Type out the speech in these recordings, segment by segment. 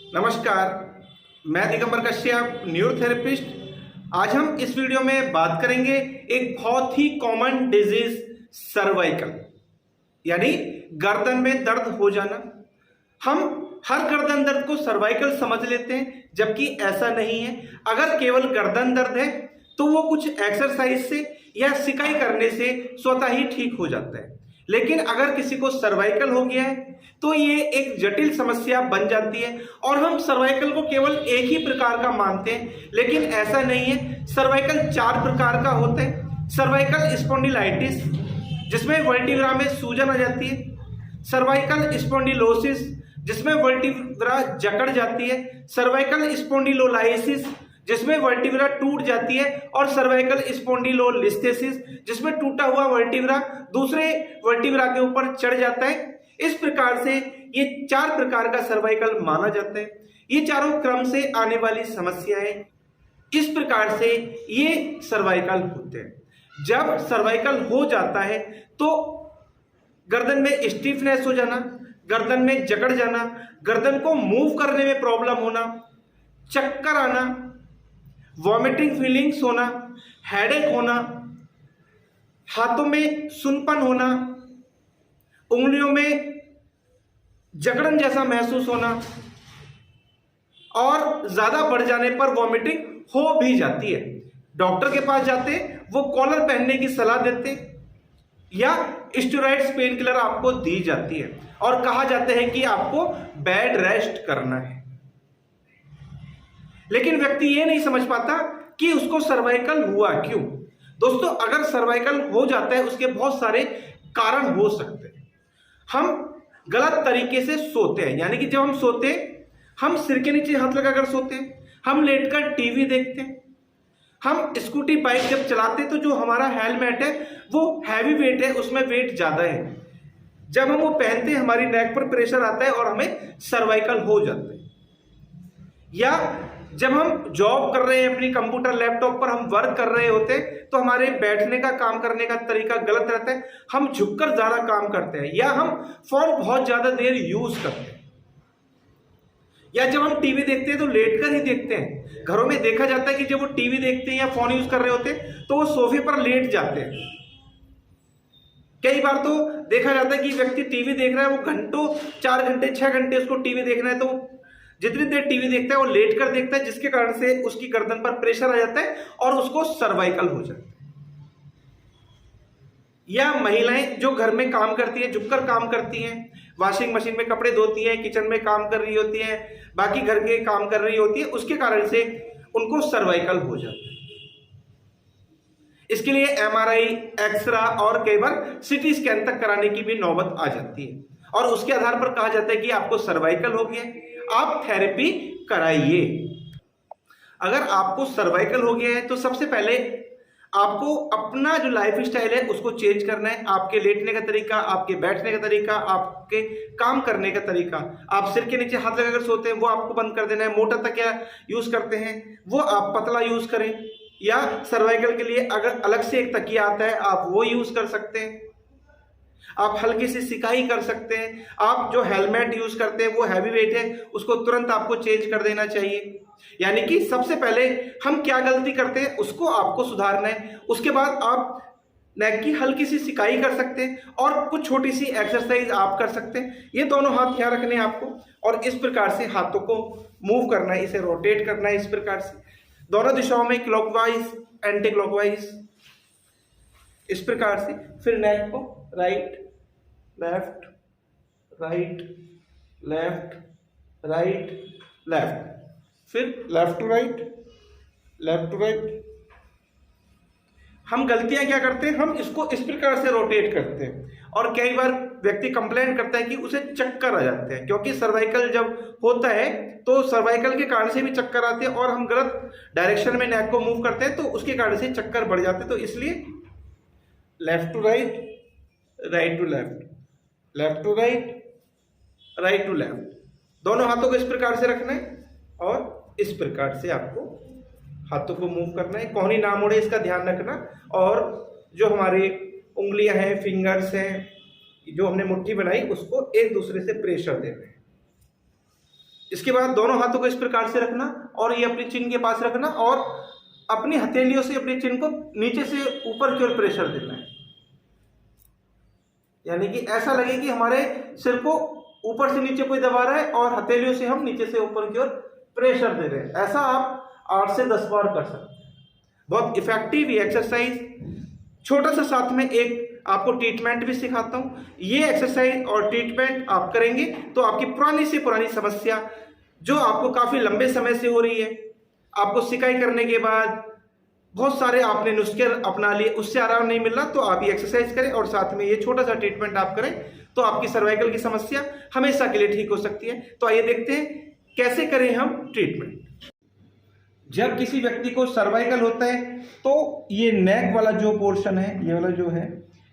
नमस्कार, मैं दिगंबर कश्यप, न्यूरोथेरेपिस्ट। आज हम इस वीडियो में बात करेंगे एक बहुत ही कॉमन डिजीज सर्वाइकल, यानी गर्दन में दर्द हो जाना। हम हर गर्दन दर्द को सर्वाइकल समझ लेते हैं, जबकि ऐसा नहीं है। अगर केवल गर्दन दर्द है तो वो कुछ एक्सरसाइज से या सिकाई करने से स्वतः ही ठीक हो जाता है, लेकिन अगर किसी को सर्वाइकल हो गया है तो ये एक जटिल समस्या बन जाती है और हम सर्वाइकल को केवल एक ही प्रकार का मानते हैं, लेकिन ऐसा नहीं है। सर्वाइकल 4 प्रकार का होता है। सर्वाइकल स्पॉन्डिलाइटिस, जिसमें वर्टिब्रा में सूजन आ जाती है। सर्वाइकल स्पॉन्डिलोसिस, जिसमें वर्टिब्रा जकड़ जाती है। सर्वाइकल स्पॉन्डिलोलाइसिस, जिसमें वर्टिब्रा टूट जाती है। और सर्वाइकल स्पॉन्डिलोलिस्थेसिस, जिसमें टूटा हुआ वर्टिब्रा दूसरे वर्टिब्रा के ऊपर चढ़ जाता है। इस प्रकार से ये 4 प्रकार का सर्वाइकल माना जाता है। ये चारों क्रम से आने वाली समस्याएं, इस प्रकार से ये सर्वाइकल होते हैं। जब सर्वाइकल हो जाता है तो गर्दन में स्टिफनेस हो जाना, गर्दन में जकड़ जाना, गर्दन को मूव करने में प्रॉब्लम होना, चक्कर आना, वॉमिटिंग फीलिंग्स होना, हेडेक होना, हाथों में सुनपन होना, उंगलियों में जकड़न जैसा महसूस होना और ज्यादा बढ़ जाने पर वॉमिटिंग हो भी जाती है। डॉक्टर के पास जाते, वो कॉलर पहनने की सलाह देते या स्टेरॉइड्स पेन किलर आपको दी जाती है और कहा जाता है कि आपको बेड रेस्ट करना है। लेकिन व्यक्ति ये नहीं समझ पाता कि उसको सर्वाइकल हुआ क्यों। दोस्तों, अगर सर्वाइकल हो जाता है उसके बहुत सारे कारण हो सकते हैं। हम गलत तरीके से सोते हैं, यानी कि जब हम सोते हैं हम सिर के नीचे हाथ लगाकर सोते हैं, हम लेटकर टीवी देखते हैं, हम स्कूटी बाइक जब चलाते हैं तो जो हमारा हेलमेट है वो हैवी वेट है, उसमें वेट ज्यादा है। जब हम वो पहनते हैं हमारी नेक पर प्रेशर आता है और हमें सर्वाइकल हो जाता है। या जब हम जॉब कर रहे हैं, अपनी कंप्यूटर लैपटॉप पर हम वर्क कर रहे होते हैं तो हमारे बैठने का, काम करने का तरीका गलत रहता है, हम झुककर ज्यादा काम करते हैं या हम फोन बहुत ज्यादा देर यूज करते हैं। या जब हम टीवी देखते हैं तो लेटकर ही देखते हैं। घरों में देखा जाता है कि जब वो टीवी देखते हैं या फोन यूज कर रहे होते हैं तो वो सोफे पर लेट जाते हैं। कई बार तो देखा जाता है कि व्यक्ति टीवी देख रहा है, वो घंटों 4 घंटे 6 घंटे उसको टीवी देखना है, तो जितनी देर टीवी देखता है वो लेट कर देखता है, जिसके कारण से उसकी गर्दन पर प्रेशर आ जाता है और उसको सर्वाइकल हो जाता है। या महिलाएं जो घर में काम करती हैं, झुककर काम करती हैं, वॉशिंग मशीन में कपड़े धोती हैं, किचन में काम कर रही होती हैं, बाकी घर के काम कर रही होती है, उसके कारण से उनको सर्वाइकल हो जाता है। इसके लिए एमआरआई, एक्सरा और कई बार सीटी स्कैन तक कराने की भी नौबत आ जाती है और उसके आधार पर कहा जाता है कि आपको सर्वाइकल हो गया, आप थेरेपी कराइए। अगर आपको सर्वाइकल हो गया है तो सबसे पहले आपको अपना जो लाइफ स्टाइल है उसको चेंज करना है। आपके लेटने का तरीका, आपके बैठने का तरीका, आपके काम करने का तरीका। आप सिर के नीचे हाथ लगाकर सोते हैं वो आपको बंद कर देना है। मोटा तकिया यूज करते हैं वो आप पतला यूज करें, या सर्वाइकल के लिए अगर अलग से एक तकिया आता है आप वो यूज कर सकते हैं। आप हल्की सी सिकाई कर सकते हैं। आप जो हेलमेट यूज करते हैं वो हैवी वेट है, उसको तुरंत आपको चेंज कर देना चाहिए। यानी कि सबसे पहले हम क्या गलती करते हैं उसको आपको सुधारना है। उसके बाद आप नेक की हल्की सी सिकाई कर सकते हैं और कुछ छोटी सी एक्सरसाइज आप कर सकते हैं। ये दोनों हाथ यहाँ रखने हैं आपको और इस प्रकार से हाथों को मूव करना है, इसे रोटेट करना है इस प्रकार से दोनों दिशाओं में, क्लॉकवाइज, एंटी क्लॉकवाइज, इस प्रकार से। फिर नेक को right left, right left, right left, फिर left to right, left to right. हम गलतियां क्या करते हैं, हम इसको इस प्रकार से रोटेट करते हैं और कई बार व्यक्ति कंप्लेंट करता है कि उसे चक्कर आ जाते हैं, क्योंकि सर्वाइकल जब होता है तो सर्वाइकल के कारण से भी चक्कर आते हैं और हम गलत डायरेक्शन में नेक को मूव करते हैं तो उसके कारण से चक्कर बढ़ जाते हैं। तो इसलिए left to right, right to left, left to right, right to left, दोनों हाथों को इस प्रकार से रखना है और इस प्रकार से आपको हाथों को मूव करना है। कोहनी ना मुड़े, इसका ध्यान रखना। और जो हमारी उंगलियां हैं, फिंगर्स हैं, जो हमने मुट्ठी बनाई उसको एक दूसरे से प्रेशर देना है। इसके बाद दोनों हाथों को इस प्रकार से रखना और ये अपनी चिन के पास रखना और अपनी हथेलियों से अपनी चिन को नीचे से ऊपर की ओर प्रेशर देना है, यानी कि ऐसा लगे कि हमारे सिर को ऊपर से नीचे कोई दबा रहा है और हथेलियों से हम नीचे से ऊपर की ओर प्रेशर दे रहे हैं। ऐसा आप 8 से 10 बार कर सकते हैं। बहुत इफेक्टिव ये एक्सरसाइज। छोटा सा साथ में एक आपको ट्रीटमेंट भी सिखाता हूं। ये एक्सरसाइज और ट्रीटमेंट आप करेंगे तो आपकी पुरानी से पुरानी समस्या जो आपको काफी लंबे समय से हो रही है, आपको सिकाई करने के बाद बहुत सारे आपने नुस्खे अपना लिए, उससे आराम नहीं मिल रहा, तो आप ये एक्सरसाइज करें और साथ में ये छोटा सा ट्रीटमेंट आप करें तो आपकी सर्वाइकल की समस्या हमेशा के लिए ठीक हो सकती है। तो आइए देखते हैं कैसे करें हम ट्रीटमेंट। जब किसी व्यक्ति को सर्वाइकल होता है तो ये नेक वाला जो पोर्शन है, ये वाला जो है,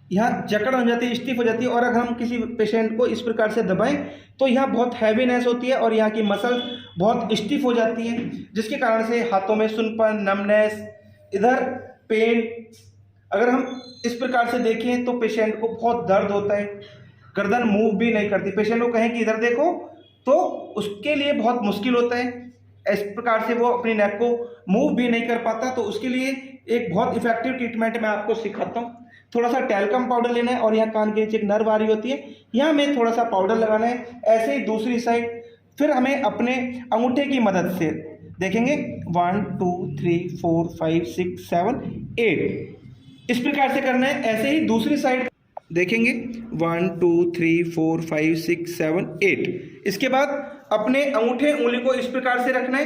यहाँ जकड़ हो जाती है, स्टिफ हो जाती है और अगर हम किसी पेशेंट को इस प्रकार से दबाएं तो यहाँ बहुत हैवीनेस होती है और यहाँ की मसल बहुत स्टिफ हो जाती है, जिसके कारण से हाथों में सुनपन, नमनेस, इधर पेन। अगर हम इस प्रकार से देखें तो पेशेंट को बहुत दर्द होता है, गर्दन मूव भी नहीं करती। पेशेंट को कहें कि इधर देखो तो उसके लिए बहुत मुश्किल होता है, इस प्रकार से वो अपनी नेक को मूव भी नहीं कर पाता। तो उसके लिए एक बहुत इफेक्टिव ट्रीटमेंट मैं आपको सिखाता हूँ। थोड़ा सा टैल्कम पाउडर लेना है और यहाँ कान के नीचे एक नर्व आ रही होती है, यहाँ में थोड़ा सा पाउडर लगाना है। ऐसे ही दूसरी साइड फिर हमें अपने अंगूठे की मदद से देखेंगे 1 2 3 4 5 6 7 8 इस प्रकार से करना है। ऐसे ही दूसरी साइड देखेंगे 1 2 3 4 5 6 7 8। इसके बाद अपने अंगूठे उंगली को इस प्रकार से रखना है,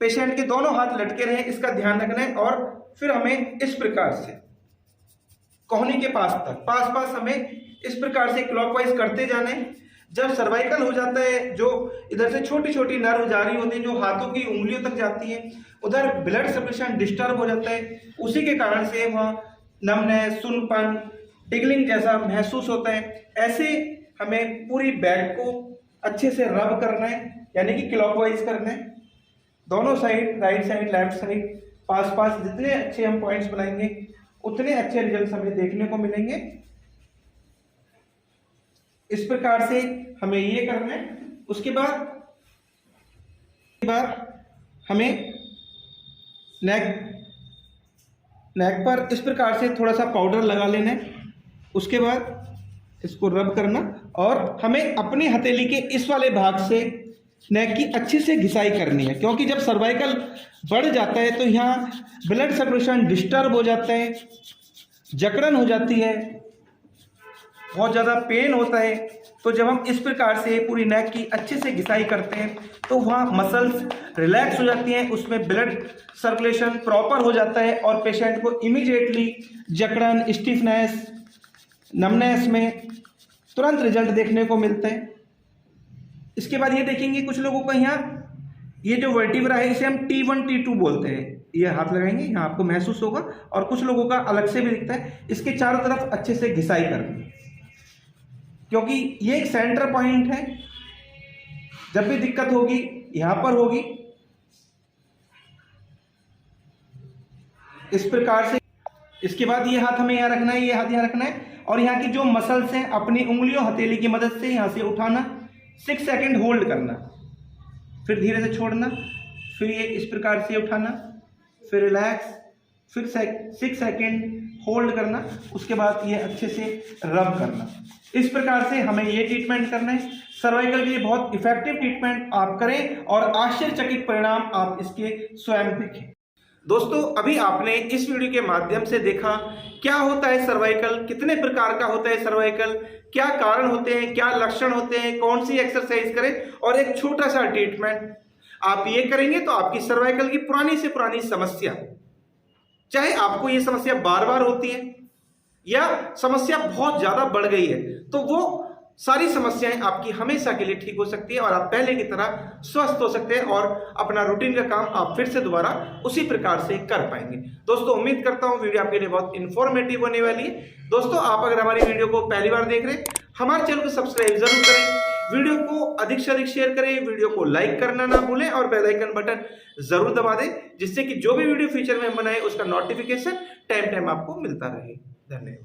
पेशेंट के दोनों हाथ लटके रहे, इसका ध्यान रखना है। और फिर हमें इस प्रकार से कोहनी के पास हमें इस प्रकार से क्लॉकवाइज करते जाना है। जब सर्वाइकल हो जाता है, जो इधर से छोटी छोटी नर्व जा रही होती है जो हाथों की उंगलियों तक जाती है, उधर ब्लड सर्कुलेशन डिस्टर्ब हो जाता है, उसी के कारण से वहाँ नमनेस, सुनपन, टिगलिंग जैसा महसूस होता है। ऐसे हमें पूरी बैक को अच्छे से रब करना है, यानी कि क्लॉकवाइज करना है, दोनों side, right side, left side, पास जितने अच्छे हम पॉइंट्स बनाएंगे उतने अच्छे रिजल्ट हमें देखने को मिलेंगे। इस प्रकार से हमें ये करना है। उसके बाद हमें नेक पर इस प्रकार से थोड़ा सा पाउडर लगा लेना है। उसके बाद इसको रब करना और हमें अपनी हथेली के इस वाले भाग से नेक की अच्छे से घिसाई करनी है, क्योंकि जब सर्वाइकल बढ़ जाता है तो यहाँ ब्लड सर्कुलेशन डिस्टर्ब हो जाता है, जकड़न हो जाती है, बहुत ज़्यादा पेन होता है। तो जब हम इस प्रकार से पूरी नेक की अच्छे से घिसाई करते हैं तो वहाँ मसल्स रिलैक्स हो जाती हैं, उसमें ब्लड सर्कुलेशन प्रॉपर हो जाता है और पेशेंट को इमीडिएटली जकड़न, स्टिफनेस, नमनेस में तुरंत रिजल्ट देखने को मिलता है। इसके बाद ये देखेंगे कुछ लोगों को यहाँ ये जो वर्टिब्रा है इसे हम T1 T2 बोलते हैं, ये हाथ लगाएंगे यहाँ आपको महसूस होगा, और कुछ लोगों का अलग से भी दिखता है। इसके चारों तरफ अच्छे से घिसाई करनी, क्योंकि ये एक सेंटर पॉइंट है। जब भी दिक्कत होगी यहां पर होगी, इस प्रकार से। इसके बाद ये हाथ हमें यहाँ रखना है, ये हाथ यहाँ रखना है और यहाँ की जो मसल्स हैं अपनी उंगलियों हथेली की मदद से यहाँ से उठाना, 6 सेकंड होल्ड करना, फिर धीरे से छोड़ना, फिर ये इस प्रकार से उठाना, फिर रिलैक्स, फिर 6 सेकंड होल्ड करना, उसके बाद ये अच्छे से रब करना। इस प्रकार से हमें ये ट्रीटमेंट करना है। सर्वाइकल के लिए बहुत इफेक्टिव ट्रीटमेंट आप करें और आश्चर्यचकित परिणाम आप इसके स्वयं देखें। दोस्तों, अभी आपने इस वीडियो के माध्यम से देखा क्या होता है सर्वाइकल, कितने प्रकार का होता है सर्वाइकल, क्या कारण होते हैं, क्या लक्षण होते हैं, कौन सी एक्सरसाइज करें, और एक छोटा सा ट्रीटमेंट आप ये करेंगे तो आपकी सर्वाइकल की पुरानी से पुरानी समस्या, चाहे आपको ये समस्या बार बार होती है या समस्या बहुत ज्यादा बढ़ गई है, तो वो सारी समस्याएं आपकी हमेशा के लिए ठीक हो सकती है और आप पहले की तरह स्वस्थ हो सकते हैं और अपना रूटीन का काम आप फिर से दोबारा उसी प्रकार से कर पाएंगे। दोस्तों, उम्मीद करता हूं वीडियो आपके लिए बहुत इंफॉर्मेटिव होने वाली है। दोस्तों, आप अगर हमारी वीडियो को पहली बार देख रहे हैं, हमारे चैनल को सब्सक्राइब जरूर करें, वीडियो को अधिक से अधिक शेयर करें, वीडियो को लाइक करना ना भूलें और बेल आइकन बटन जरूर दबा दें, जिससे कि जो भी वीडियो फ्यूचर में बनाए उसका नोटिफिकेशन टाइम आपको मिलता रहे। धन्यवाद।